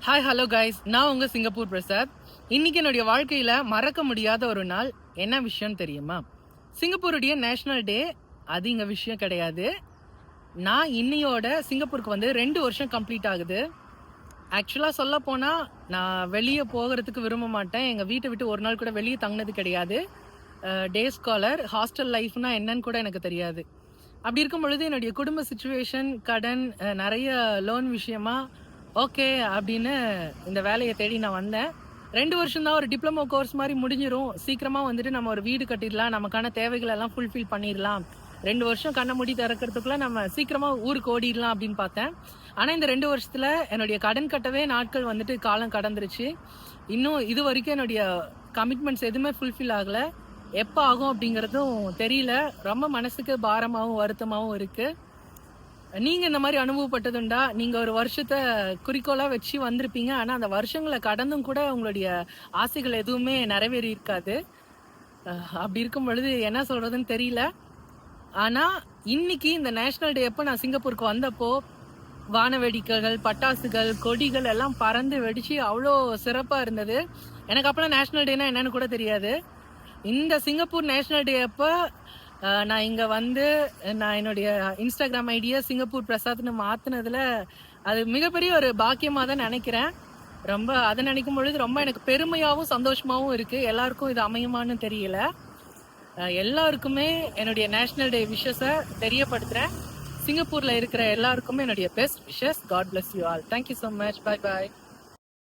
Hi hello guys, நான் உங்கள் Singapore Prasad. இன்னைக்கு என்னுடைய வாழ்க்கையில் மறக்க முடியாத ஒரு நாள். என்ன விஷயம் தெரியுமா? சிங்கப்பூருடைய நேஷ்னல் டே. அது இங்கே விஷயம் கிடையாது. நான் இன்னையோட சிங்கப்பூருக்கு வந்து 2 வருஷம் கம்ப்ளீட் ஆகுது. ஆக்சுவலாக சொல்ல போனால் நான் வெளியே போகிறதுக்கு விரும்ப மாட்டேன். எங்கள் வீட்டை விட்டு ஒரு நாள் கூட வெளியே தங்கினது கிடையாது. டே ஸ்காலர், ஹாஸ்டல் லைஃப்னா என்னன்னு கூட எனக்கு தெரியாது. அப்படி இருக்கும் பொழுது என்னுடைய குடும்ப சுச்சுவேஷன், கடன், நிறைய லோன் விஷயமா ஓகே அப்படின்னு இந்த வேலையை தேடி நான் வந்தேன். 2 வருஷம் தான், ஒரு டிப்ளமோ கோர்ஸ் மாதிரி முடிஞ்சிடும். சீக்கிரமாக வந்துட்டு நம்ம ஒரு வீடு கட்டிடலாம், நமக்கான தேவைகள் எல்லாம் ஃபுல்ஃபில் பண்ணிடலாம். 2 வருஷம் கண்ணை மூடி திறக்கிறதுக்குள்ள நம்ம சீக்கிரமாக ஊருக்கு ஓடிடலாம் அப்படின்னு பார்த்தேன். ஆனால் இந்த 2 வருஷத்தில் என்னுடைய கடன் கட்டவே நாட்கள் வந்துட்டு காலம் கடந்துருச்சு. இன்னும் இது வரைக்கும் என்னுடைய கமிட்மெண்ட்ஸ் எதுவுமே ஃபுல்ஃபில் ஆகலை. எப்போ ஆகும் அப்படிங்கிறதும் தெரியல. ரொம்ப மனசுக்கு பாரமாகவும் வருத்தமாகவும் இருக்குது. நீங்கள் இந்த மாதிரி அனுபவப்பட்டதுண்டா? நீங்கள் ஒரு வருஷத்தை குறிக்கோளாக வச்சு வந்திருப்பீங்க, ஆனால் அந்த வருஷங்களை கடந்தும் கூட உங்களுடைய ஆசைகள் எதுவுமே நிறைவேறி இருக்காது. அப்படி இருக்கும் பொழுது என்ன சொல்கிறதுன்னு தெரியல. ஆனால் இன்னைக்கு இந்த நேஷ்னல் டே அப்போ நான் சிங்கப்பூருக்கு வந்தப்போ வான வேடிக்கைகள், பட்டாசுகள், கொடிகள் எல்லாம் பறந்து வெடிச்சு அவ்வளோ சிறப்பாக இருந்தது. எனக்கு அப்போலாம் நேஷ்னல் டேனா என்னன்னு கூட தெரியாது. இந்த சிங்கப்பூர் நேஷ்னல் டே அப்போ நான் இங்கே வந்து நான் என்னுடைய இன்ஸ்டாகிராம் ஐடியை சிங்கப்பூர் பிரசாத்னு மாற்றினதில் அது மிகப்பெரிய ஒரு பாக்கியமாக தான் நினைக்கிறேன். ரொம்ப அதை நினைக்கும் பொழுது ரொம்ப எனக்கு பெருமையாகவும் சந்தோஷமாகவும் இருக்குது. எல்லாருக்கும் இது அமையுமான்னு தெரியல. எல்லாருக்குமே என்னுடைய நேஷ்னல் டே விஷஸை தெரியப்படுத்துகிறேன். சிங்கப்பூரில் இருக்கிற எல்லாருக்குமே என்னுடைய best wishes. God bless you all. Thank you so much. Bye bye.